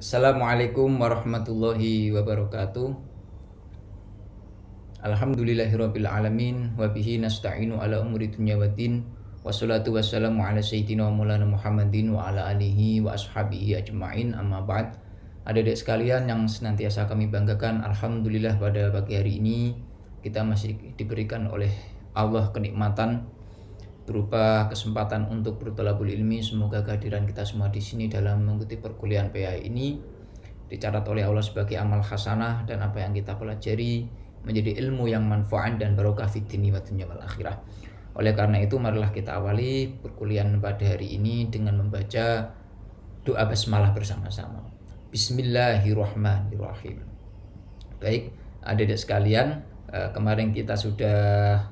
Assalamualaikum warahmatullahi wabarakatuh. Alhamdulillahirabbil alamin wa bihi nasta'inu ala umuri dunya waddin. Wassalatu wassalamu ala sayyidina wa maulana Muhammadin wa ala alihi wa ashabihi ajma'in, amma ba'd. Adik-adik sekalian yang senantiasa kami banggakan, alhamdulillah pada pagi hari ini kita masih diberikan oleh Allah kenikmatan berupa kesempatan untuk bertolabul ilmi. Semoga kehadiran kita semua di sini dalam mengikuti perkuliahan PA ini dicatat oleh Allah sebagai amal hasanah, dan apa yang kita pelajari menjadi ilmu yang manfaat dan barokah fid dini wa dunya wal akhirah. Oleh karena itu, marilah kita awali perkuliahan pada hari ini dengan membaca doa basmalah bersama-sama. Bismillahirrahmanirrahim. Baik, adik-adik sekalian, kemarin kita sudah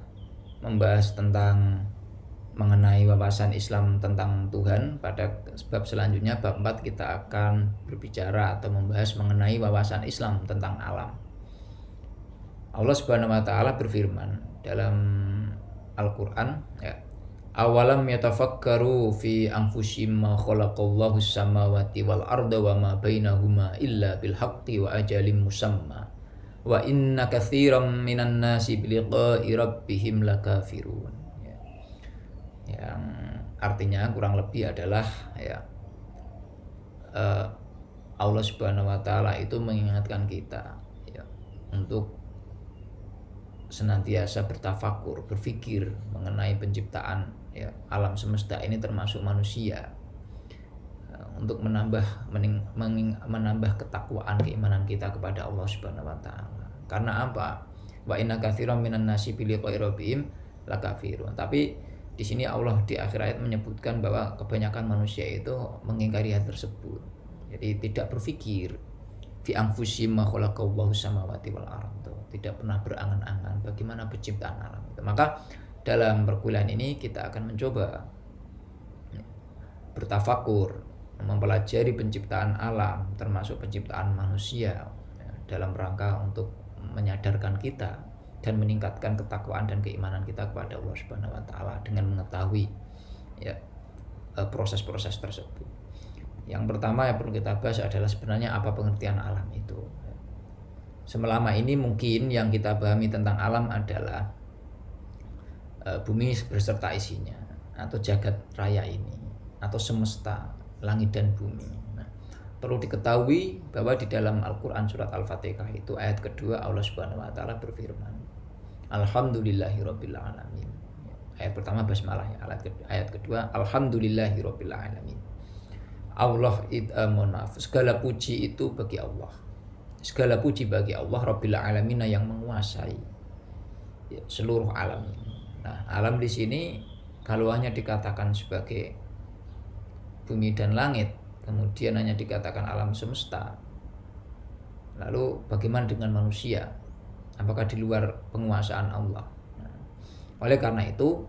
membahas tentang mengenai wawasan Islam tentang Tuhan. Pada bab selanjutnya, bab 4, kita akan berbicara atau membahas mengenai wawasan Islam tentang alam. Allah Subhanahu wa taala berfirman dalam Al-Qur'an, ya, awalam yatafakkaru fi anfusihim ma khalaqallahu samawati wal arda wa ma bainahuma illa bil haqqi wa ajalin musamma wa inna katsiran minan nasi biliqa'i rabbihim lakafirun. Yang artinya kurang lebih adalah Allah Subhanahu wa taala itu mengingatkan kita untuk senantiasa bertafakur, berpikir mengenai penciptaan alam semesta ini termasuk manusia, untuk menambah ketakwaan, keimanan kita kepada Allah Subhanahu wa taala. Karena apa? Wa inna katsiran minan nasi biliqa'i rabbihim lakafirun. Tapi di sini Allah di akhir ayat menyebutkan bahwa kebanyakan manusia itu mengingkari hal tersebut. Jadi tidak berpikir fi anfusihim ma khalaqallahu samawati wal ardh. Tidak pernah berangan-angan bagaimana penciptaan alam itu. Maka dalam perkuliahan ini kita akan mencoba bertafakur, mempelajari penciptaan alam termasuk penciptaan manusia, dalam rangka untuk menyadarkan kita dan meningkatkan ketakwaan dan keimanan kita kepada Allah Subhanahu wa taala dengan mengetahui proses-proses tersebut. Yang pertama yang perlu kita bahas adalah sebenarnya apa pengertian alam itu. Selama ini mungkin yang kita pahami tentang alam adalah bumi beserta isinya, atau jagat raya ini, atau semesta, langit dan bumi. Perlu diketahui bahwa di dalam Al-Quran surat Al-Fatihah itu ayat kedua, Allah Subhanahu wa taala berfirman, Alhamdulillahirabbil alamin. Ayat pertama basmalah, ayat kedua Alhamdulillahirabbil alamin. Allah segala puji itu bagi Allah. Segala puji bagi Allah Rabbil alamin, yang menguasai seluruh alam ini. Nah, alam di sini kalau hanya dikatakan sebagai bumi dan langit, kemudian hanya dikatakan alam semesta, lalu bagaimana dengan manusia? Apakah di luar penguasaan Allah? Nah, oleh karena itu,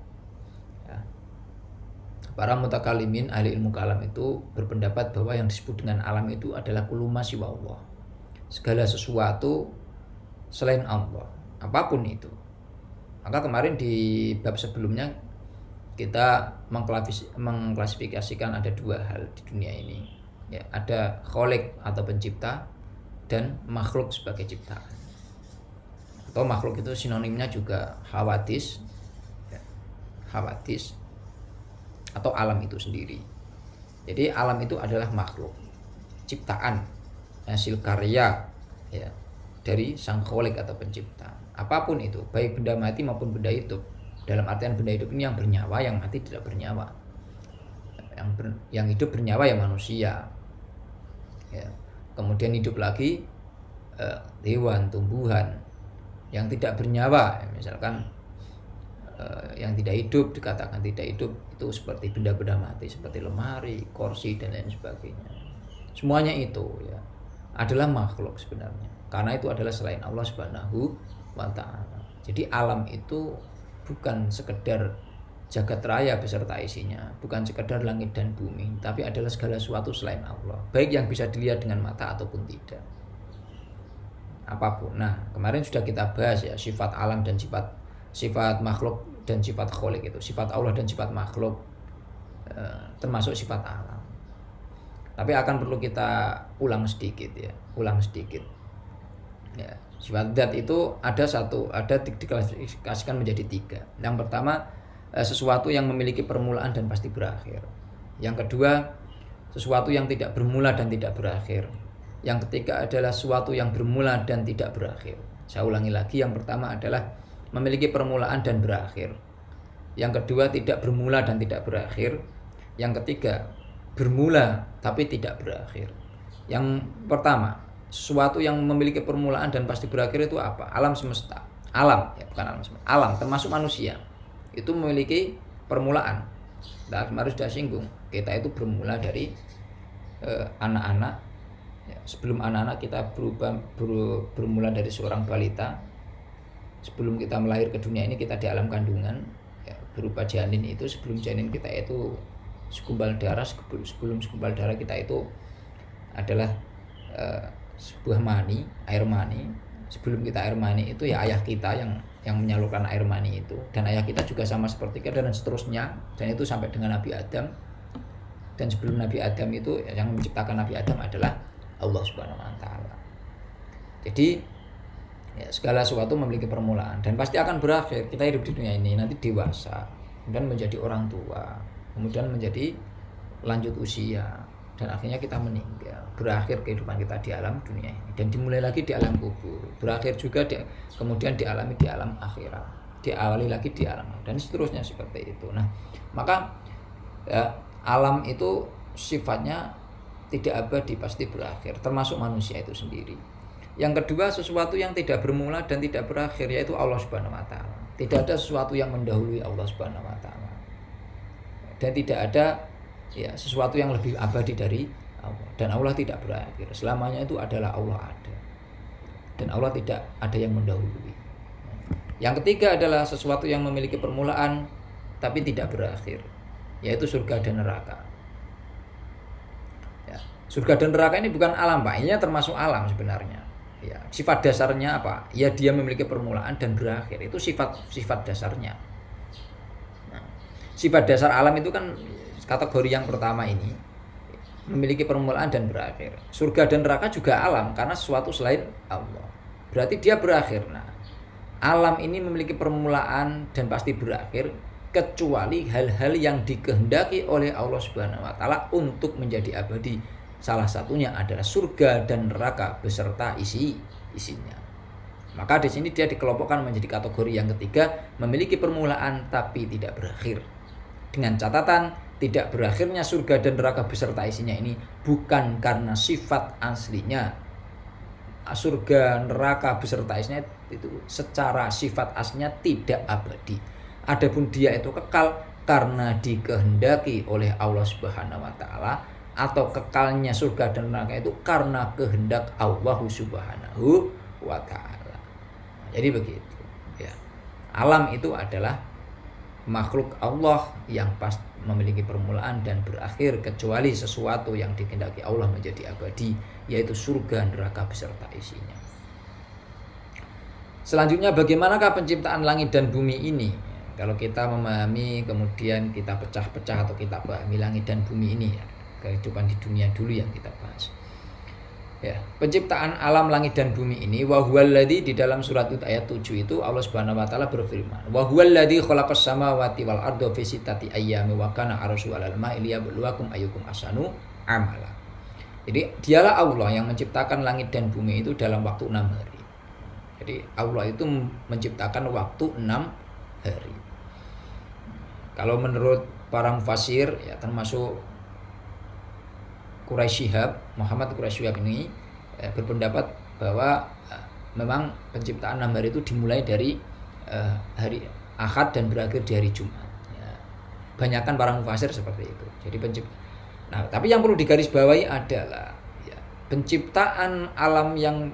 para mutakalimin, ahli ilmu kalam itu berpendapat bahwa yang disebut dengan alam itu adalah kullu ma siwa Allah. Segala sesuatu selain Allah, apapun itu. Maka kemarin di bab sebelumnya kita mengklasifikasikan ada dua hal di dunia ini. Ada khaliq atau pencipta, dan makhluk sebagai ciptaan. Atau makhluk itu sinonimnya juga hawadis atau alam itu sendiri. Jadi alam itu adalah makhluk, ciptaan, hasil karya dari sang khaliq atau pencipta. Apapun itu, baik benda mati maupun benda hidup. Dalam artian benda hidup ini yang bernyawa, yang mati tidak bernyawa. Yang hidup bernyawa ya manusia. Kemudian hidup lagi hewan, tumbuhan. Yang tidak bernyawa, misalkan yang tidak hidup dikatakan tidak hidup, itu seperti benda-benda mati seperti lemari, kursi dan lain sebagainya. Semuanya itu adalah makhluk sebenarnya, karena itu adalah selain Allah Subhanahu wa taala. Jadi alam itu bukan sekedar jagat raya beserta isinya, bukan sekedar langit dan bumi, tapi adalah segala sesuatu selain Allah, baik yang bisa dilihat dengan mata ataupun tidak. Apapun. Nah, kemarin sudah kita bahas sifat alam dan sifat makhluk dan sifat khaliq itu. Sifat Allah dan sifat makhluk termasuk sifat alam. Tapi akan perlu kita ulang sedikit ya, ulang sedikit. Ya, sifat dzat itu ada diklasifikasikan menjadi 3. Yang pertama, sesuatu yang memiliki permulaan dan pasti berakhir. Yang kedua, sesuatu yang tidak bermula dan tidak berakhir. Yang ketiga adalah sesuatu yang bermula dan tidak berakhir. Saya ulangi lagi, yang pertama adalah memiliki permulaan dan berakhir. Yang kedua, tidak bermula dan tidak berakhir. Yang ketiga, bermula tapi tidak berakhir. Yang pertama, sesuatu yang memiliki permulaan dan pasti berakhir itu apa? Alam semesta. Alam, ya bukan alam semesta. Alam termasuk manusia. Itu memiliki permulaan. Nah, kemarin sudah singgung, kita itu bermula dari anak-anak. Ya, sebelum anak-anak kita bermula dari seorang balita. Sebelum kita melahir ke dunia ini kita di alam kandungan, ya, berupa janin itu. Sebelum janin kita itu segumpal darah, sebelum segumpal darah kita itu adalah sebuah mani, air mani. Sebelum kita air mani itu ya ayah kita yang menyalurkan air mani itu, dan ayah kita juga sama seperti kita dan seterusnya, dan itu sampai dengan Nabi Adam. Dan sebelum Nabi Adam itu yang menciptakan Nabi Adam adalah Allah Subhanahu wa taala. Jadi ya, segala sesuatu memiliki permulaan dan pasti akan berakhir. Kita hidup di dunia ini nanti dewasa, kemudian menjadi orang tua, kemudian menjadi lanjut usia, dan akhirnya kita meninggal. Berakhir kehidupan kita di alam dunia ini dan dimulai lagi di alam kubur. Berakhir juga kemudian dialami di alam akhirat, diawali lagi di alam, dan seterusnya seperti itu. Nah, maka ya, alam itu sifatnya tidak abadi, pasti berakhir, termasuk manusia itu sendiri. Yang kedua, sesuatu yang tidak bermula dan tidak berakhir, yaitu Allah Subhanahu wa taala. Tidak ada sesuatu yang mendahului Allah Subhanahu wa taala. Dan tidak ada ya sesuatu yang lebih abadi dari Allah. Dan Allah tidak berakhir. Selamanya itu adalah Allah ada. Dan Allah tidak ada yang mendahului. Yang ketiga adalah sesuatu yang memiliki permulaan tapi tidak berakhir, yaitu surga dan neraka. Ya, surga dan neraka ini bukan alam, Pak. Ini termasuk alam sebenarnya. Ya, sifat dasarnya apa? Ya dia memiliki permulaan dan berakhir. Itu sifat dasarnya. Nah, sifat dasar alam itu kan kategori yang pertama ini memiliki permulaan dan berakhir. Surga dan neraka juga alam karena sesuatu selain Allah. Berarti dia berakhir. Nah, alam ini memiliki permulaan dan pasti berakhir kecuali hal-hal yang dikehendaki oleh Allah Subhanahu wa taala untuk menjadi abadi. Salah satunya adalah surga dan neraka beserta isinya. Maka di sini dia dikelompokkan menjadi kategori yang ketiga, memiliki permulaan tapi tidak berakhir. Dengan catatan, tidak berakhirnya surga dan neraka beserta isinya ini bukan karena sifat aslinya. Surga, neraka beserta isinya itu secara sifat aslinya tidak abadi. Adapun dia itu kekal karena dikehendaki oleh Allah Subhanahu wa taala, atau kekalnya surga dan neraka itu karena kehendak Allah Subhanahu wa taala. Jadi begitu ya. Alam itu adalah makhluk Allah yang pasti memiliki permulaan dan berakhir kecuali sesuatu yang dikehendaki Allah menjadi abadi, yaitu surga neraka beserta isinya. Selanjutnya, bagaimanakah penciptaan langit dan bumi ini? Kalau kita memahami kemudian kita pecah-pecah atau kita pahami langit dan bumi ini ya, kehidupan di dunia dulu yang kita bahas. Ya, penciptaan alam langit dan bumi ini, wa huwallazi, di dalam surat Hud ayat 7 itu Allah Subhanahu wa taala berfirman, wa huwallazi khalaqas samawati wal arda fi sittati ayyamin wa kana 'arsyu 'alal ma'i liyabluwakum ayyukum ahsanu amala. Jadi dialah Allah yang menciptakan langit dan bumi itu dalam waktu 6 hari. Jadi Allah itu menciptakan waktu 6 hari. Kalau menurut para mufassir ya, termasuk Quraisy Shihab, Muhammad Quraisy Shihab ini berpendapat bahwa memang penciptaan 6 hari itu dimulai dari hari Ahad dan berakhir di hari Jumat. Ya, banyakkan para mufassir seperti itu. Jadi Nah, tapi yang perlu digarisbawahi adalah ya, penciptaan alam yang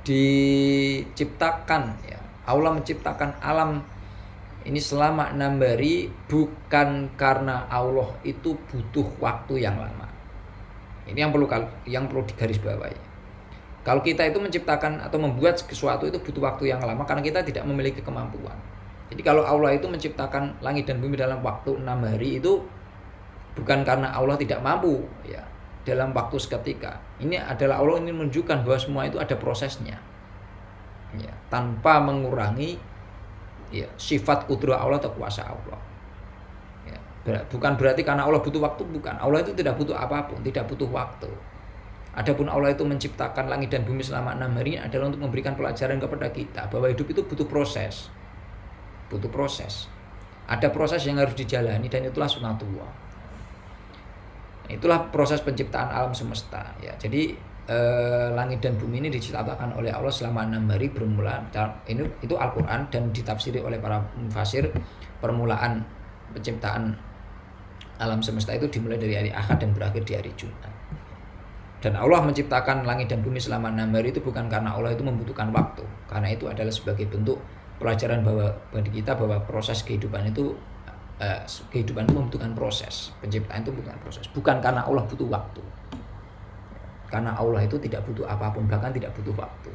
diciptakan ya, Allah menciptakan alam ini selama 6 hari bukan karena Allah itu butuh waktu yang lama. Ini yang perlu digarisbawahi. Kalau kita itu menciptakan atau membuat sesuatu itu butuh waktu yang lama karena kita tidak memiliki kemampuan. Jadi kalau Allah itu menciptakan langit dan bumi dalam waktu 6 hari itu Bukan karena Allah tidak mampu ya dalam waktu seketika. Ini adalah Allah ini menunjukkan bahwa semua itu ada prosesnya. Ya, tanpa mengurangi ya sifat kudrah Allah atau kuasa Allah. Ya, bukan berarti karena Allah butuh waktu, bukan. Allah itu tidak butuh apapun, tidak butuh waktu. Adapun Allah itu menciptakan langit dan bumi selama 6 hari adalah untuk memberikan pelajaran kepada kita bahwa hidup itu butuh proses. Butuh proses. Ada proses yang harus dijalani dan itulah sunatullah. Itulah proses penciptaan alam semesta ya. Jadi langit dan bumi ini diciptakan oleh Allah selama 6 hari bermula itu Al-Qur'an dan ditafsiri oleh para mufasir. Permulaan penciptaan alam semesta itu dimulai dari hari Ahad dan berakhir di hari Jumat. Dan Allah menciptakan langit dan bumi selama 6 hari itu bukan karena Allah itu membutuhkan waktu, karena itu adalah sebagai bentuk pelajaran bahwa bagi kita bahwa proses kehidupan itu membutuhkan proses. Penciptaan itu membutuhkan proses, bukan karena Allah butuh waktu. Karena Allah itu tidak butuh apapun, bahkan tidak butuh waktu.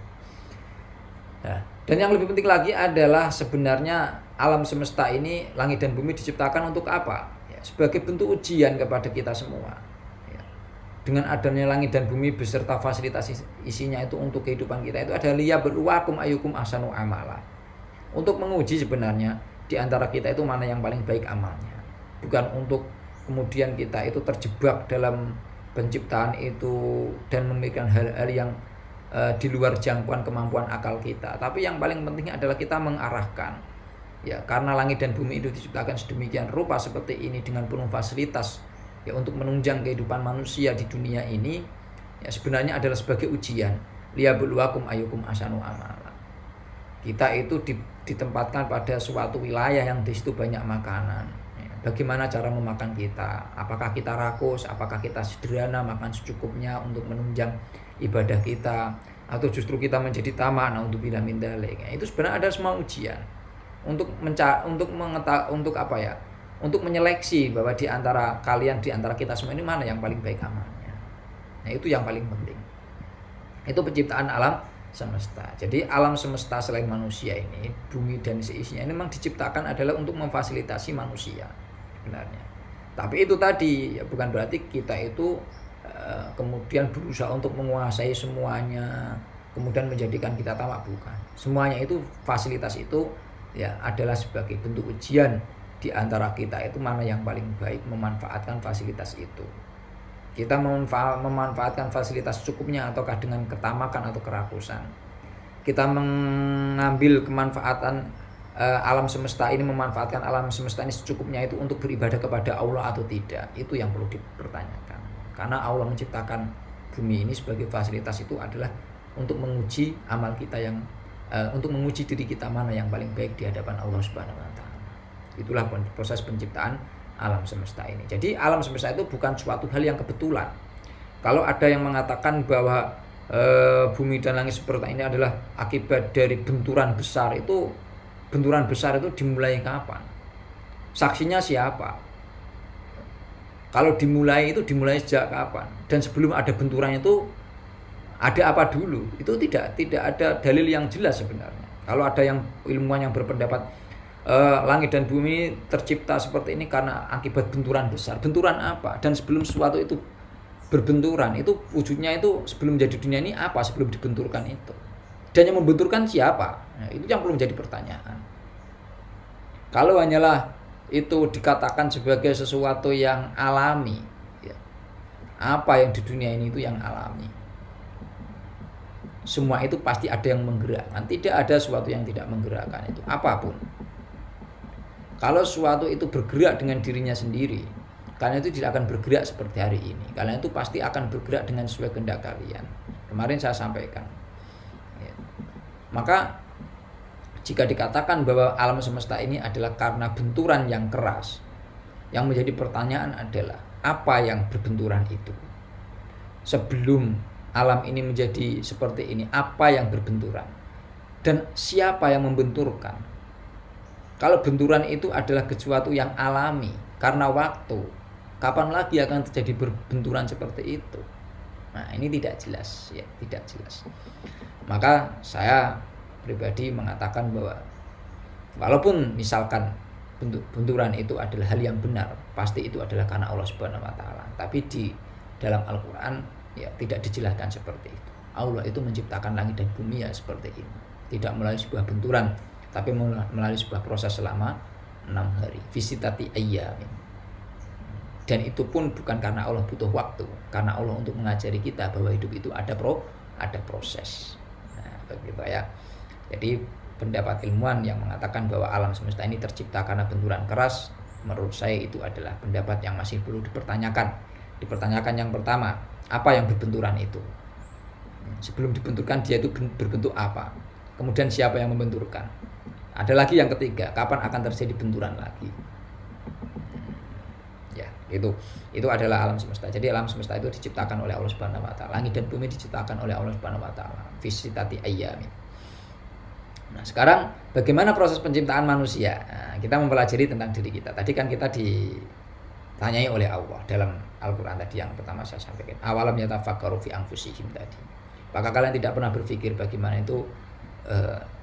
Nah, dan yang lebih penting lagi adalah sebenarnya alam semesta ini, langit dan bumi diciptakan untuk apa? Ya, sebagai bentuk ujian kepada kita semua. Ya. Dengan adanya langit dan bumi beserta fasilitas isinya itu untuk kehidupan kita itu ada liyabluwakum ayyukum ahsanu amala. Untuk menguji sebenarnya di antara kita itu mana yang paling baik amalnya. Bukan untuk kemudian kita itu terjebak dalam penciptaan itu dan memikirkan hal-hal yang di luar jangkauan kemampuan akal kita. Tapi yang paling penting adalah kita mengarahkan. Ya, karena langit dan bumi itu diciptakan sedemikian rupa seperti ini dengan penuh fasilitas ya untuk menunjang kehidupan manusia di dunia ini, ya sebenarnya adalah sebagai ujian. Liyabluwakum ayyukum ahsanu amala. Kita itu ditempatkan pada suatu wilayah yang di situ banyak makanan. Bagaimana cara memakan kita? Apakah kita rakus? Apakah kita sederhana makan secukupnya untuk menunjang ibadah kita? Atau justru kita menjadi tamak? Naudzubillah min dzalik. Itu sebenarnya ada semua ujian untuk apa ya? Untuk menyeleksi bahwa di antara kalian, di antara kita semua ini mana yang paling baik amalnya. Nah, itu yang paling penting. Itu penciptaan alam semesta. Jadi alam semesta selain manusia ini, bumi dan seisinya ini memang diciptakan adalah untuk memfasilitasi manusia sebenarnya. Tapi itu tadi ya bukan berarti kita itu kemudian berusaha untuk menguasai semuanya, kemudian menjadikan kita tamak, bukan. Semuanya itu fasilitas itu ya adalah sebagai bentuk ujian di antara kita itu mana yang paling baik memanfaatkan fasilitas itu. Kita memanfaatkan fasilitas cukupnya ataukah dengan ketamakan atau kerakusan. Kita mengambil kemanfaatan alam semesta ini, memanfaatkan alam semesta ini secukupnya itu untuk beribadah kepada Allah atau tidak. Itu yang perlu dipertanyakan. Karena Allah menciptakan bumi ini sebagai fasilitas itu adalah untuk menguji amal kita yang untuk menguji diri kita mana yang paling baik di hadapan Allah Subhanahu wa taala. Itulah proses penciptaan alam semesta ini. Jadi alam semesta itu bukan suatu hal yang kebetulan. Kalau ada yang mengatakan bahwa bumi dan langit seperti ini adalah akibat dari benturan besar, itu benturan besar itu dimulai kapan? Saksinya siapa? Kalau dimulai itu dimulai sejak kapan? Dan sebelum ada benturan itu ada apa dulu? Itu tidak ada dalil yang jelas sebenarnya. Kalau ada yang ilmuwan yang berpendapat langit dan bumi tercipta seperti ini karena akibat benturan besar. Benturan apa? Dan sebelum sesuatu itu berbenturan, itu wujudnya itu sebelum jadi dunia ini apa sebelum dibenturkan itu? Dan yang membenturkan siapa? Nah, itu yang perlu menjadi pertanyaan. Kalau hanyalah itu dikatakan sebagai sesuatu yang alami, ya, apa yang di dunia ini itu yang alami? Semua itu pasti ada yang menggerakkan. Tidak ada sesuatu yang tidak menggerakkan itu, apapun. Kalau sesuatu itu bergerak dengan dirinya sendiri, kalian itu tidak akan bergerak seperti hari ini. Kalian itu pasti akan bergerak dengan sesuai kehendak kalian. Kemarin saya sampaikan. Ya. Maka jika dikatakan bahwa alam semesta ini adalah karena benturan yang keras, yang menjadi pertanyaan adalah apa yang berbenturan itu? Sebelum alam ini menjadi seperti ini, apa yang berbenturan? Dan siapa yang membenturkan? Kalau benturan itu adalah sesuatu yang alami karena waktu, kapan lagi akan terjadi benturan seperti itu? Nah, ini tidak jelas, ya, tidak jelas. Maka saya pribadi mengatakan bahwa walaupun misalkan benturan itu adalah hal yang benar, pasti itu adalah karena Allah Subhanahu wa taala. Tapi di dalam Al-Qur'an ya tidak dijelaskan seperti itu. Allah itu menciptakan langit dan bumi ya seperti ini. Tidak melalui sebuah benturan, tapi melalui sebuah proses selama 6 hari. Visitati ayyamin. Dan itu pun bukan karena Allah butuh waktu, karena Allah untuk mengajari kita bahwa hidup itu ada proses. Nah, begitu ya. Jadi pendapat ilmuwan yang mengatakan bahwa alam semesta ini tercipta karena benturan keras, menurut saya itu adalah pendapat yang masih perlu dipertanyakan. Dipertanyakan yang pertama, apa yang berbenturan itu? Sebelum dibenturkan dia itu berbentuk apa? Kemudian siapa yang membenturkan? Ada lagi yang ketiga, kapan akan terjadi benturan lagi? Ya, itu adalah alam semesta. Jadi alam semesta itu diciptakan oleh Allah Subhanahu wa taala. Langit dan bumi diciptakan oleh Allah Subhanahu wa taala. Visitati ayyamin. Nah, sekarang bagaimana proses penciptaan manusia? Nah, kita mempelajari tentang diri kita. Tadi kan kita ditanyai oleh Allah dalam Al-Quran tadi yang pertama saya sampaikan. Awalam yatafakkaru fi anfusihim tadi. Apakah kalian tidak pernah berpikir bagaimana itu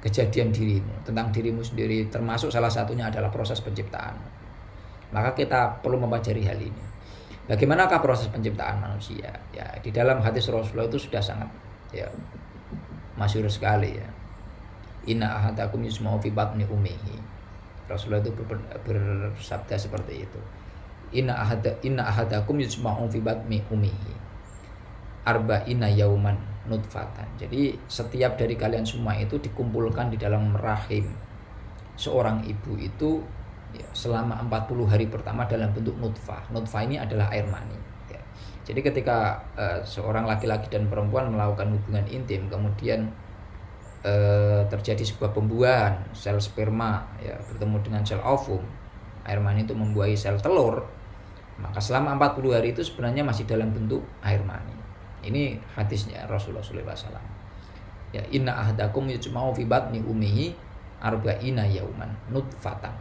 kejadian dirimu, tentang dirimu sendiri, termasuk salah satunya adalah proses penciptaan. Maka kita perlu mempelajari hal ini. Bagaimanakah proses penciptaan manusia? Ya, di dalam hadis Rasulullah itu sudah sangat ya masyhur sekali ya. Inna ahadakum yusma'u fi batni ummihi. Rasulullah itu bersabda seperti itu. Inna ahadakum yusma'u fi batni ummihi arba'ina yauman nutfatan. Jadi setiap dari kalian semua itu dikumpulkan di dalam rahim seorang ibu itu ya, selama 40 hari pertama dalam bentuk nutfah. Nutfah ini adalah air mani ya. Jadi ketika seorang laki-laki dan perempuan melakukan hubungan intim, kemudian terjadi sebuah pembuahan sel sperma ya bertemu dengan sel ovum, air mani itu membuahi sel telur, maka selama 40 hari itu sebenarnya masih dalam bentuk air mani. Ini hadisnya Rasulullah SAW. Ya, inna ahadakum yujma'u fi batni ummihi arba'ina yauman nutfatan.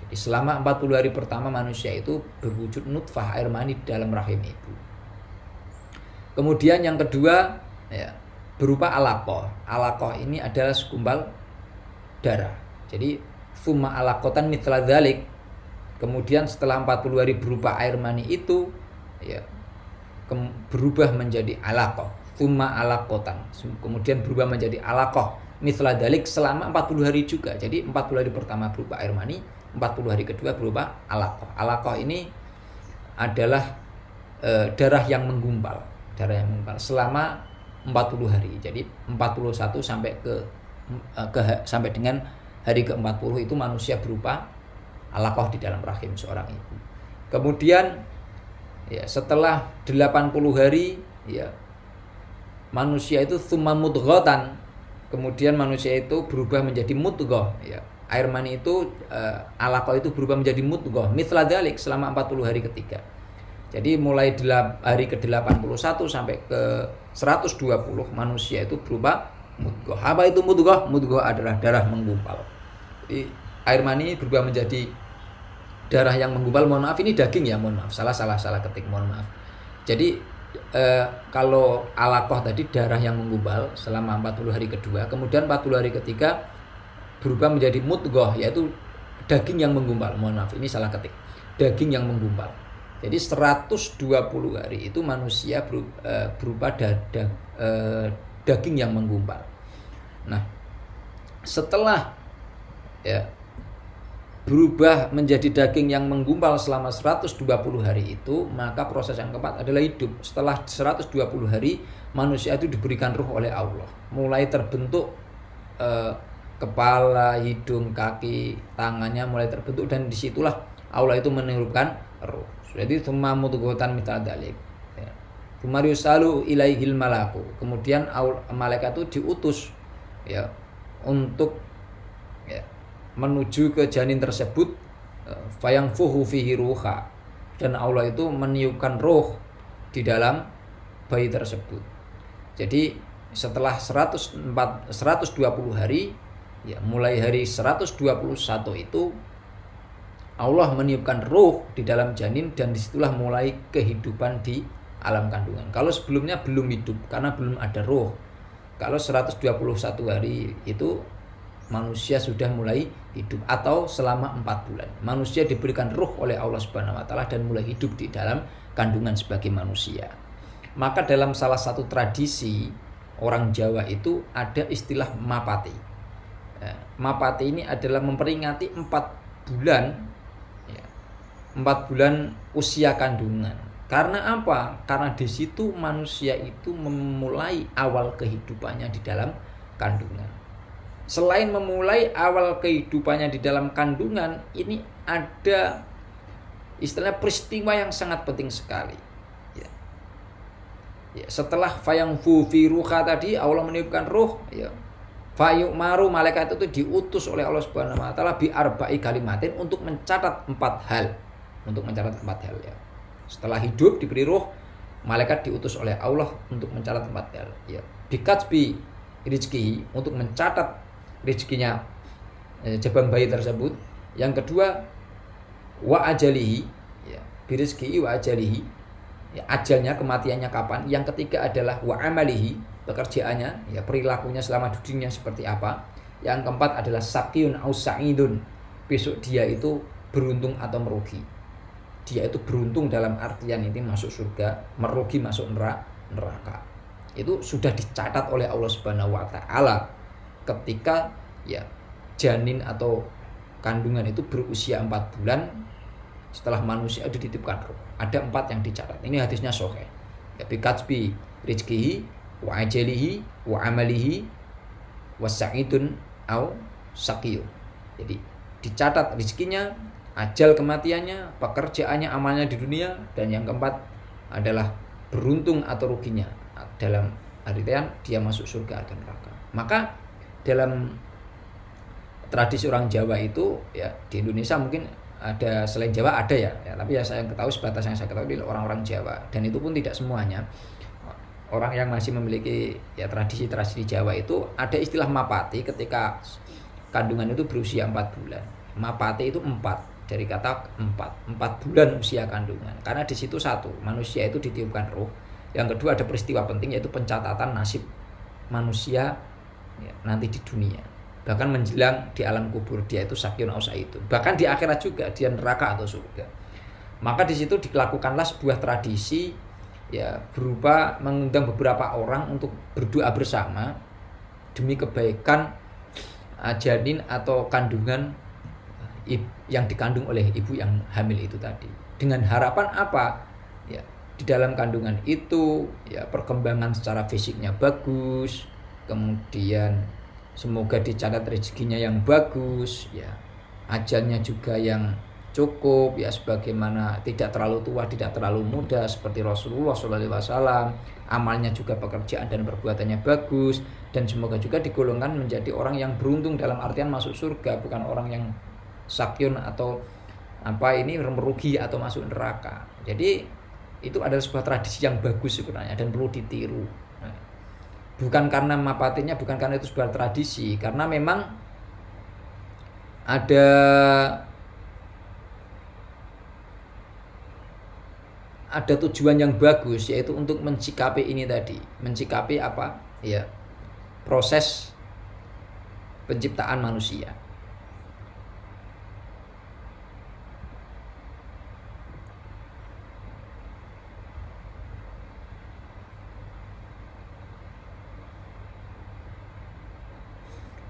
Jadi selama 40 hari pertama manusia itu berwujud nutfah air mani di dalam rahim ibu. Kemudian yang kedua ya berupa alaqah. Alaqah ini adalah segumpal darah. Jadi summa alaqatan mithla dzalik. Kemudian setelah 40 hari berupa air mani itu ya berubah menjadi alaqah. Summa alaqatan. Kemudian berubah menjadi alaqah mithla dzalik selama 40 hari juga. Jadi 40 hari pertama berupa air mani, 40 hari kedua berupa alaqah. Alaqah ini adalah darah yang menggumpal. Darah yang menggumpal selama 40 hari. Jadi 41 sampai sampai dengan hari ke-40 itu manusia berupa alaqah di dalam rahim seorang ibu. Kemudian ya setelah 80 hari ya manusia itu tsumma mudghatan. Kemudian manusia itu berubah menjadi mudghah ya. Air mani itu alaqah itu berubah menjadi mudghah mithla dzalik selama 40 hari ketiga. Jadi mulai hari ke-81 sampai ke 120 manusia itu berupa mudghah. Apa itu mudghah? Mudghah adalah darah menggumpal. Jadi air mani berubah menjadi darah yang menggumpal. Mohon maaf ini daging ya, mohon maaf. Salah ketik, mohon maaf. Jadi kalau alaqah tadi darah yang menggumpal selama 40 hari kedua, kemudian 40 hari ketiga berubah menjadi mudghah yaitu daging yang menggumpal. Mohon maaf ini salah ketik. Daging yang menggumpal. Jadi 120 hari itu manusia berupa daging yang menggumpal. Nah, setelah ya berubah menjadi daging yang menggumpal selama 120 hari itu, maka proses yang keempat adalah hidup. Setelah 120 hari manusia itu diberikan ruh oleh Allah. Mulai terbentuk kepala, hidung, kaki, tangannya mulai terbentuk dan disitulah Allah itu meniupkan ruh. Jadi tsumma mudghatan mithla dzalik. Tsumma yusalu ilaihil malaku. Kemudian malaikat itu diutus ya untuk ya menuju ke janin tersebut fayangfuhu fihi ruha, dan Allah itu meniupkan roh di dalam bayi tersebut. Jadi setelah 120 hari ya mulai hari 121 itu Allah meniupkan roh di dalam janin dan disitulah mulai kehidupan di alam kandungan. Kalau sebelumnya belum hidup karena belum ada roh. Kalau 121 hari itu manusia sudah mulai hidup, atau selama 4 bulan manusia diberikan ruh oleh Allah Subhanahu wa taala dan mulai hidup di dalam kandungan sebagai manusia. Maka dalam salah satu tradisi orang Jawa itu ada istilah mapati. Mapati ini adalah memperingati 4 bulan, 4 bulan usia kandungan. Karena apa? Karena di situ manusia itu memulai awal kehidupannya di dalam kandungan. Selain memulai awal kehidupannya di dalam kandungan, ini ada istilah peristiwa yang sangat penting sekali. Setelah fayangfu fi ruha tadi, Allah meniupkan ruh, fayu'maru, malaikat itu diutus oleh Allah Subhanahu wa taala bi arba'i kalimatin untuk mencatat 4 hal. Setelah hidup diberi ruh, malaikat diutus oleh Allah untuk mencatat 4 hal. Bikatsbi rizki, untuk mencatat rezekinya jabang bayi tersebut. Yang kedua, wa ajalihi, birizki wa ajalihi, ajalnya, kematiannya kapan. Yang ketiga adalah wa amalihi, pekerjaannya, perilakunya selama dunia seperti apa. Yang keempat adalah sakiyun au sa'idun, besok dia itu beruntung atau merugi. Dia itu beruntung dalam artian ini masuk surga, merugi masuk neraka. Itu sudah dicatat oleh Allah Subhanahu wa taala ketika janin atau kandungan itu berusia 4 bulan setelah manusia itu dititipkan ruh. Ada 4 yang dicatat. Ini hadisnya sahih. Bikatsbi rizkihi wa ajalihi wa amalihi wa sa'idun au saqiyun. Jadi dicatat rezekinya, ajal kematiannya, pekerjaannya, amalnya di dunia, dan yang keempat adalah beruntung atau ruginya, dalam artian dia masuk surga atau neraka. Maka dalam tradisi orang Jawa itu, di Indonesia mungkin ada, selain Jawa ada tapi saya ketahui, sebatas yang saya ketahui orang-orang Jawa, dan itu pun tidak semuanya. Orang yang masih memiliki tradisi-tradisi Jawa itu ada istilah mapati ketika kandungan itu berusia 4 bulan. Mapati itu 4, dari kata 4 bulan usia kandungan. Karena di situ satu, manusia itu ditiupkan ruh. Yang kedua ada peristiwa penting, yaitu pencatatan nasib manusia nanti di dunia. Bahkan menjelang di alam kubur, dia itu sakyun au sa'idun. Bahkan di akhirat juga dia neraka atau surga. Maka di situ dilakukanlah sebuah tradisi berupa mengundang beberapa orang untuk berdoa bersama demi kebaikan janin atau kandungan yang dikandung oleh ibu yang hamil itu tadi. Dengan harapan apa? Di dalam kandungan itu perkembangan secara fisiknya bagus, kemudian semoga dicatat rezekinya yang bagus, ajalnya juga yang cukup, sebagaimana tidak terlalu tua, tidak terlalu muda seperti Rasulullah SAW. Amalnya juga, pekerjaan dan perbuatannya bagus, dan semoga juga digolongkan menjadi orang yang beruntung dalam artian masuk surga, bukan orang yang sakyun atau merugi atau masuk neraka. Jadi itu adalah sebuah tradisi yang bagus sebenarnya dan perlu ditiru. Bukan karena mapatinya, bukan karena itu sebuah tradisi, karena memang ada tujuan yang bagus, yaitu untuk mencikapi ini tadi. Mencikapi apa? Proses penciptaan manusia.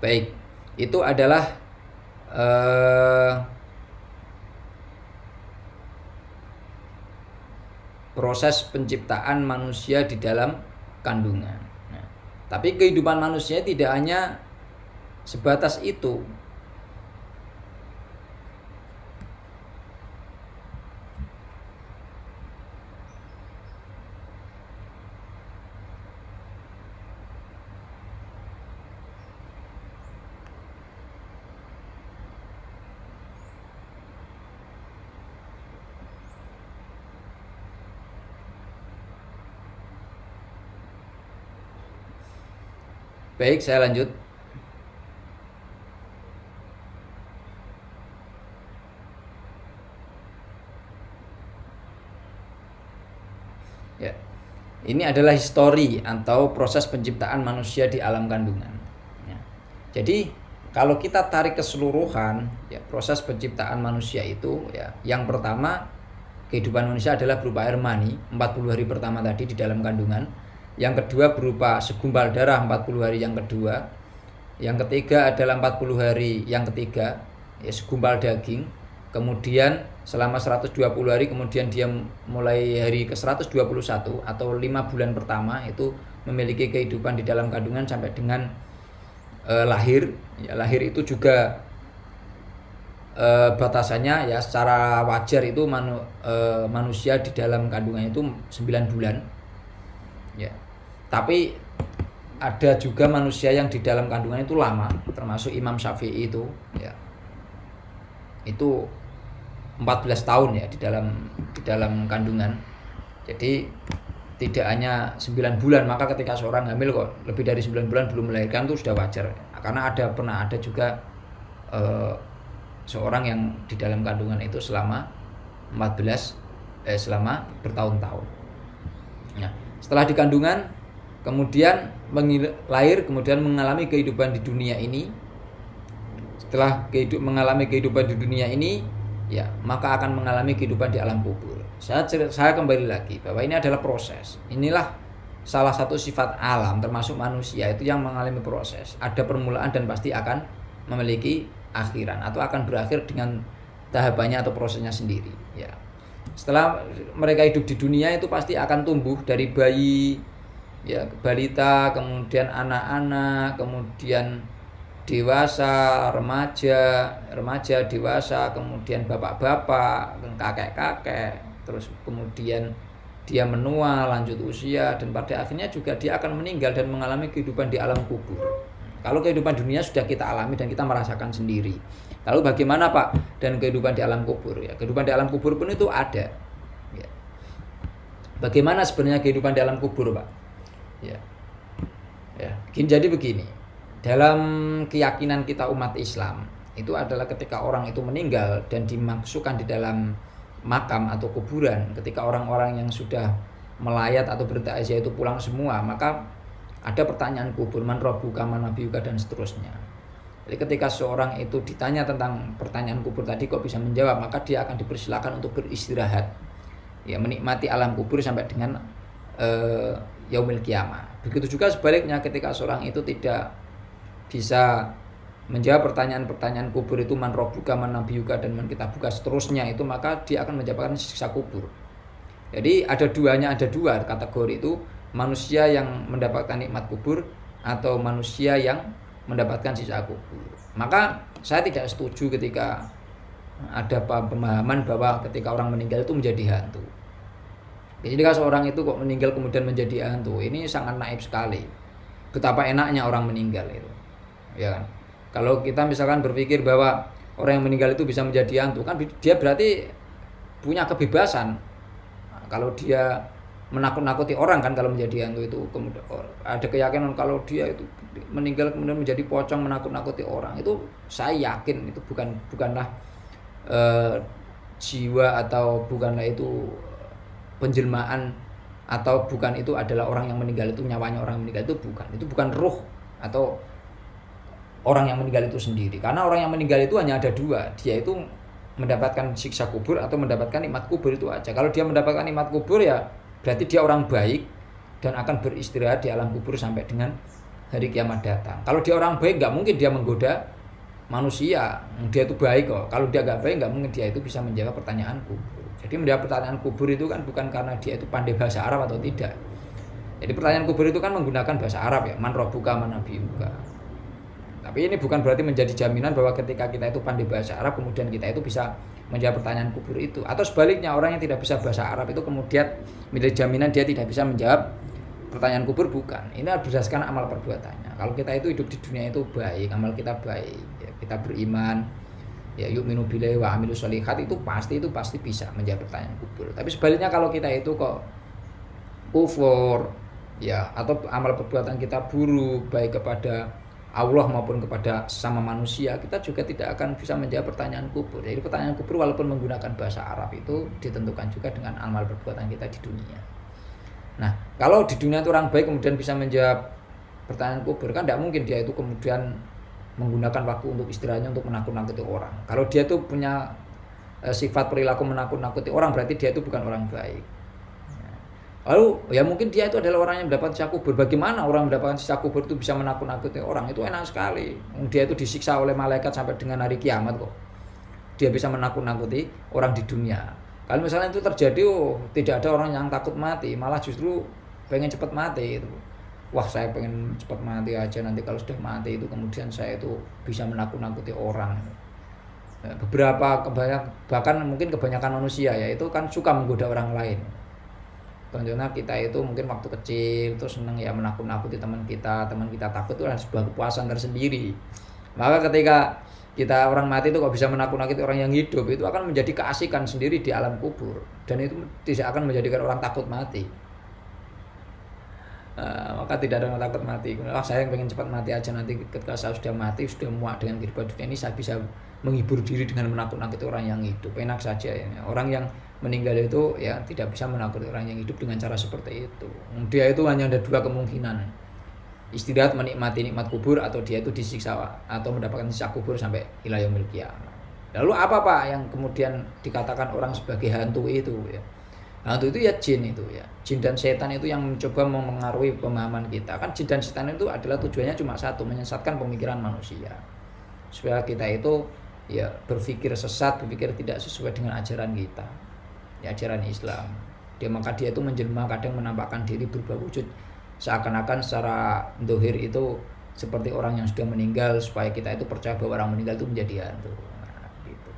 Baik, itu adalah proses penciptaan manusia di dalam kandungan. Tapi kehidupan manusia tidak hanya sebatas itu. Baik, saya lanjut. Ini adalah histori atau proses penciptaan manusia di alam kandungan. Jadi kalau kita tarik keseluruhan ya proses penciptaan manusia itu ya, yang pertama kehidupan manusia adalah berupa air mani 40 hari pertama tadi di dalam kandungan. Yang kedua berupa segumpal darah 40 hari yang kedua. Yang ketiga adalah 40 hari yang ketiga ya, segumpal daging. Kemudian selama 120 hari kemudian dia mulai hari ke 121 atau 5 bulan pertama itu memiliki kehidupan di dalam kandungan sampai dengan lahir. Ya, lahir itu juga batasannya ya secara wajar itu manusia di dalam kandungan itu 9 bulan. Ya. Tapi ada juga manusia yang di dalam kandungan itu lama, termasuk Imam Syafi'i itu ya. Itu 14 tahun ya di dalam kandungan. Jadi tidak hanya 9 bulan, maka ketika seorang hamil kok lebih dari 9 bulan belum melahirkan itu sudah wajar. Karena pernah ada juga seorang yang di dalam kandungan itu selama selama bertahun-tahun. Nah, setelah di kandungan kemudian lahir, kemudian mengalami kehidupan di dunia ini. Setelah mengalami kehidupan di dunia ini ya, maka akan mengalami kehidupan di alam kubur. Saya kembali lagi bahwa ini adalah proses. Inilah salah satu sifat alam termasuk manusia itu yang mengalami proses. Ada permulaan dan pasti akan memiliki akhiran atau akan berakhir dengan tahapannya atau prosesnya sendiri ya. Setelah mereka hidup di dunia itu pasti akan tumbuh dari bayi ya, balita, kemudian anak-anak, kemudian dewasa, remaja, dewasa, kemudian bapak-bapak, kakek-kakek, terus kemudian dia menua, lanjut usia, dan pada akhirnya juga dia akan meninggal dan mengalami kehidupan di alam kubur. Kalau kehidupan dunia sudah kita alami dan kita merasakan sendiri. Lalu bagaimana Pak dan kehidupan di alam kubur ya? Kehidupan di alam kubur pun itu ada. Ya. Bagaimana sebenarnya kehidupan di alam kubur Pak? Ya, jadi begini. Dalam keyakinan kita umat Islam itu adalah ketika orang itu meninggal dan dimasukkan di dalam makam atau kuburan, ketika orang-orang yang sudah melayat atau bertakziah itu pulang semua, maka ada pertanyaan kubur, man rabbuka man nabiyuka dan seterusnya. Jadi ketika seorang itu ditanya tentang pertanyaan kubur tadi kok bisa menjawab, maka dia akan dipersilakan untuk beristirahat, ya menikmati alam kubur sampai dengan yaumil qiyamah. Begitu juga sebaliknya ketika seorang itu tidak bisa menjawab pertanyaan-pertanyaan kubur itu man rabbuka man nabiyuka dan man kitabuka seterusnya itu, maka dia akan mendapatkan siksa kubur. Jadi ada dua kategori itu, manusia yang mendapatkan nikmat kubur atau manusia yang mendapatkan siksa kubur. Maka saya tidak setuju ketika ada pemahaman bahwa ketika orang meninggal itu menjadi hantu. Jadi kalau seorang itu kok meninggal kemudian menjadi hantu, ini sangat naif sekali. Betapa enaknya orang meninggal itu, ya kan? Kalau kita misalkan berpikir bahwa orang yang meninggal itu bisa menjadi hantu, kan dia berarti punya kebebasan. Kalau dia menakut-nakuti orang kan kalau menjadi hantu itu, kemudian ada keyakinan kalau dia itu meninggal kemudian menjadi pocong menakut-nakuti orang, itu saya yakin itu bukanlah jiwa atau bukanlah itu penjelmaan atau bukan itu adalah orang yang meninggal itu nyawanya orang yang meninggal itu bukan ruh atau orang yang meninggal itu sendiri. Karena orang yang meninggal itu hanya ada dua, dia itu mendapatkan siksa kubur atau mendapatkan nikmat kubur itu aja. Kalau dia mendapatkan nikmat kubur ya berarti dia orang baik dan akan beristirahat di alam kubur sampai dengan hari kiamat datang. Kalau dia orang baik nggak mungkin dia menggoda manusia, dia itu baik kok. Kalau dia nggak baik nggak mungkin dia itu bisa menjawab pertanyaan kubur. Jadi menjawab pertanyaan kubur itu kan bukan karena dia itu pandai bahasa Arab atau tidak. Jadi pertanyaan kubur itu kan menggunakan bahasa Arab ya, man rabbuka man nabiyuka. Tapi ini bukan berarti menjadi jaminan bahwa ketika kita itu pandai bahasa Arab kemudian kita itu bisa menjawab pertanyaan kubur itu. Atau sebaliknya, orang yang tidak bisa bahasa Arab itu kemudian menjadi jaminan dia tidak bisa menjawab pertanyaan kubur, bukan. Ini berdasarkan amal perbuatannya. Kalau kita itu hidup di dunia itu baik, amal kita baik, ya, kita beriman, ya yu'minu billahi wa amilu sholihat, itu pasti bisa menjawab pertanyaan kubur. Tapi sebaliknya kalau kita itu kok kufur ya atau amal perbuatan kita buruk baik kepada Allah maupun kepada sesama manusia, kita juga tidak akan bisa menjawab pertanyaan kubur. Jadi pertanyaan kubur walaupun menggunakan bahasa Arab itu ditentukan juga dengan amal perbuatan kita di dunia. Nah, kalau di dunia itu orang baik kemudian bisa menjawab pertanyaan kubur, kan tidak mungkin dia itu kemudian menggunakan waktu untuk istirahatnya untuk menakut-nakuti orang. Kalau dia tuh punya sifat perilaku menakut-nakuti orang, berarti dia itu bukan orang baik. Lalu ya mungkin dia itu adalah orang yang mendapat siksa kubur. Bagaimana orang mendapatkan siksa kubur itu bisa menakut-nakuti orang? Itu enak sekali. Dia itu disiksa oleh malaikat sampai dengan hari kiamat kok. Dia bisa menakut-nakuti orang di dunia. Kalau misalnya itu terjadi, tidak ada orang yang takut mati, malah justru pengen cepat mati itu. Wah, saya pengen cepat mati aja, nanti kalau sudah mati itu kemudian saya itu bisa menakut-nakuti orang. Bahkan mungkin kebanyakan manusia ya itu kan suka menggoda orang lain. Contohnya kita itu mungkin waktu kecil itu senang ya menakut-nakuti teman kita takut itu adalah sebuah kepuasan tersendiri. Maka ketika kita orang mati itu kok bisa menakut-nakuti orang yang hidup, itu akan menjadi keasikan sendiri di alam kubur, dan itu tidak akan menjadikan orang takut mati. Maka tidak ada orang takut mati. Saya pengen cepat mati aja, nanti ketika saya sudah mati, sudah muak dengan kehidupan dunia ini, saya bisa menghibur diri dengan menakut-nakuti orang yang hidup. Enak saja ya. Orang yang meninggal itu ya tidak bisa menakuti orang yang hidup dengan cara seperti itu. Dia itu hanya ada dua kemungkinan: istirahat menikmati nikmat kubur, atau dia itu disiksa atau mendapatkan siksa kubur sampai ila yaumil qiyamah. Lalu apa Pak yang kemudian dikatakan orang sebagai hantu itu ya? Hantu itu ya jin itu ya. Jin dan setan itu yang mencoba mempengaruhi pemahaman kita. Kan jin dan setan itu adalah tujuannya cuma satu, menyesatkan pemikiran manusia. Supaya kita itu ya berpikir sesat, berpikir tidak sesuai dengan ajaran kita. Ya, ajaran Islam. Maka dia itu menjelma, kadang menampakkan diri berubah wujud seakan-akan secara dohir itu seperti orang yang sudah meninggal, supaya kita itu percaya bahwa orang meninggal itu menjadi hantu. Gitu.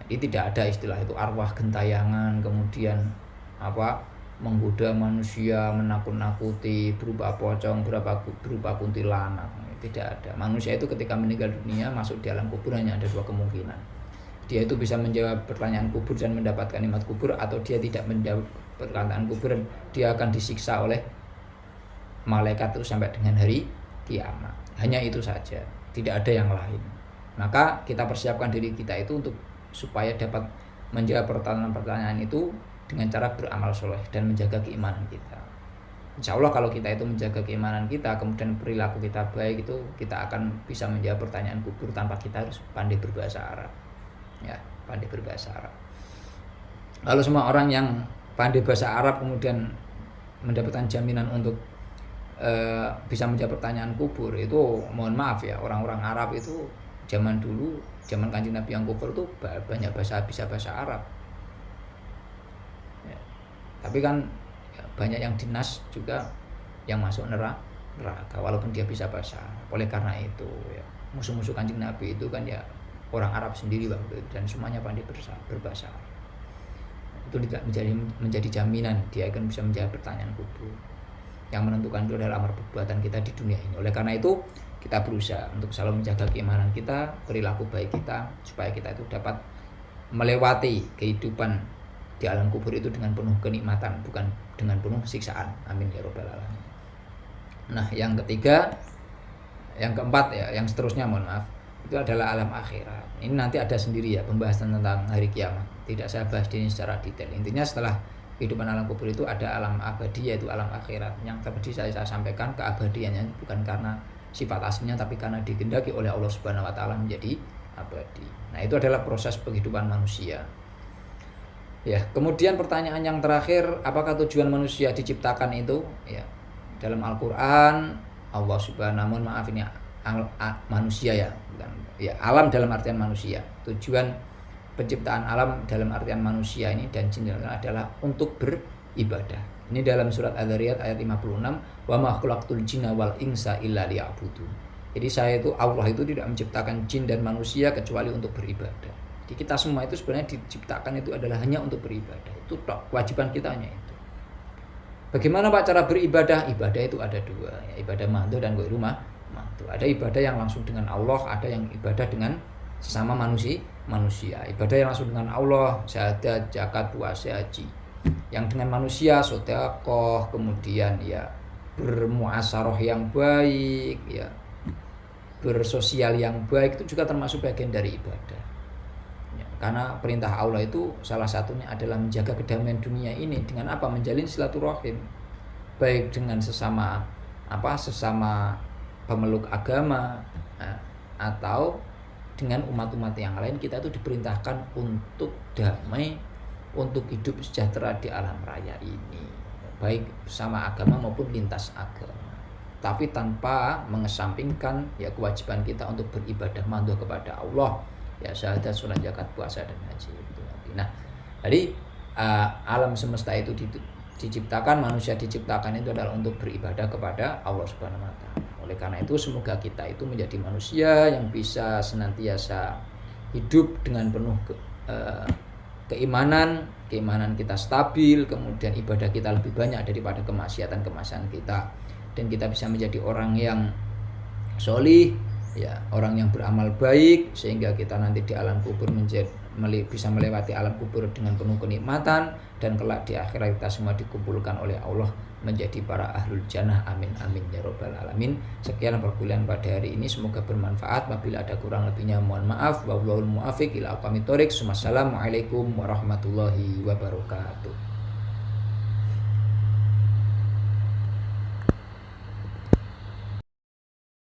Jadi tidak ada istilah itu arwah gentayangan, kemudian menggoda manusia, menakut-nakuti, berupa pocong, berupa kuntilanak. Tidak ada. Manusia itu ketika meninggal dunia masuk di alam kubur hanya ada dua kemungkinan. Dia itu bisa menjawab pertanyaan kubur dan mendapatkan nikmat kubur, atau dia tidak menjawab pertanyaan kubur dan dia akan disiksa oleh malaikat itu sampai dengan hari kiamat. Hanya itu saja, tidak ada yang lain. Maka kita persiapkan diri kita itu untuk supaya dapat menjawab pertanyaan-pertanyaan itu dengan cara beramal soleh dan menjaga keimanan kita. Insya Allah kalau kita itu menjaga keimanan kita, kemudian perilaku kita baik, itu kita akan bisa menjawab pertanyaan kubur tanpa kita harus pandai berbahasa Arab. Ya, pandai berbahasa Arab. Lalu semua orang yang pandai bahasa Arab kemudian mendapatkan jaminan untuk bisa menjawab pertanyaan kubur, itu mohon maaf ya, orang-orang Arab itu zaman dulu, zaman Kanjeng Nabi yang kufur itu banyak bisa bahasa Arab ya. Tapi kan ya, banyak yang dinas juga yang masuk neraka walaupun dia bisa bahasa Arab. Oleh karena itu ya, musuh-musuh Kanjeng Nabi itu kan ya orang Arab sendiri waktu itu, dan semuanya pandai berbahasa Arab. Itu tidak menjadi jaminan dia akan bisa menjawab pertanyaan kubur. Yang menentukan itu adalah amar perbuatan kita di dunia ini. Oleh karena itu kita berusaha untuk selalu menjaga keimanan kita, perilaku baik kita, supaya kita itu dapat melewati kehidupan di alam kubur itu dengan penuh kenikmatan, bukan dengan penuh siksaan. Amin ya robbal alamin. Nah, yang ketiga, yang keempat ya, yang seterusnya mohon maaf, itu adalah alam akhirat. Ini nanti ada sendiri ya pembahasan tentang hari kiamat. Tidak saya bahas di sini secara detail. Intinya setelah kehidupan alam kubur itu ada alam abadi, yaitu alam akhirat. Yang tadi saya sampaikan, keabadiannya bukan karena sifat aslinya, tapi karena dikehendaki oleh Allah Subhanahu wa taala menjadi abadi. Nah, itu adalah proses penghidupan manusia. Ya, kemudian pertanyaan yang terakhir, apakah tujuan manusia diciptakan itu? Ya, dalam Al-Qur'an Allah Subhanahu, mohon maaf ini manusia ya, bukan ya, alam dalam artian manusia. Tujuan penciptaan alam dalam artian manusia ini dan jin adalah untuk beribadah. Ini dalam surat Adz-Dzariyat ayat 56, wa ma khalaqtul jinna wal insa illa liya'budun. Jadi saya itu, Allah itu tidak menciptakan jin dan manusia kecuali untuk beribadah. Jadi kita semua itu sebenarnya diciptakan itu adalah hanya untuk beribadah. Itu kewajiban kita hanya itu. Bagaimana Pak cara beribadah? Ibadah itu ada dua, ya, ibadah mahdoh dan ghairu mahdoh. Ada ibadah yang langsung dengan Allah, ada yang ibadah dengan sesama manusia. Ibadah yang langsung dengan Allah, syahadat, zakat, puasa, haji. Yang dengan manusia, sedekah, kemudian ya bermuasarah yang baik, ya bersosial yang baik, itu juga termasuk bagian dari ibadah. Ya, karena perintah Allah itu salah satunya adalah menjaga kedamaian dunia ini dengan apa? Menjalin silaturahim, baik dengan sesama pemeluk agama, atau dengan umat-umat yang lain, kita itu diperintahkan untuk damai, untuk hidup sejahtera di alam raya ini, baik sama agama maupun lintas agama, tapi tanpa mengesampingkan ya kewajiban kita untuk beribadah manduh kepada Allah, ya syahadat, sholat, zakat, puasa dan haji itu. Nah, jadi alam semesta itu diciptakan, manusia diciptakan itu adalah untuk beribadah kepada Allah Subhanahu wa taala. Oleh karena itu semoga kita itu menjadi manusia yang bisa senantiasa hidup dengan penuh keimanan kita stabil, kemudian ibadah kita lebih banyak daripada kemaksiatan kita, dan kita bisa menjadi orang yang sholih, ya, orang yang beramal baik, sehingga kita nanti di alam kubur bisa melewati alam kubur dengan penuh kenikmatan, dan kelak di akhirat kita semua dikumpulkan oleh Allah menjadi para ahlul jannah. Amin amin ya robbal alamin. Sekian perkuliahan pada hari ini, semoga bermanfaat. Apabila ada kurang lebihnya mohon maaf. Wallahul muwaffiq ila aqwamit thoriq. Wassalamualaikum warahmatullahi wabarakatuh.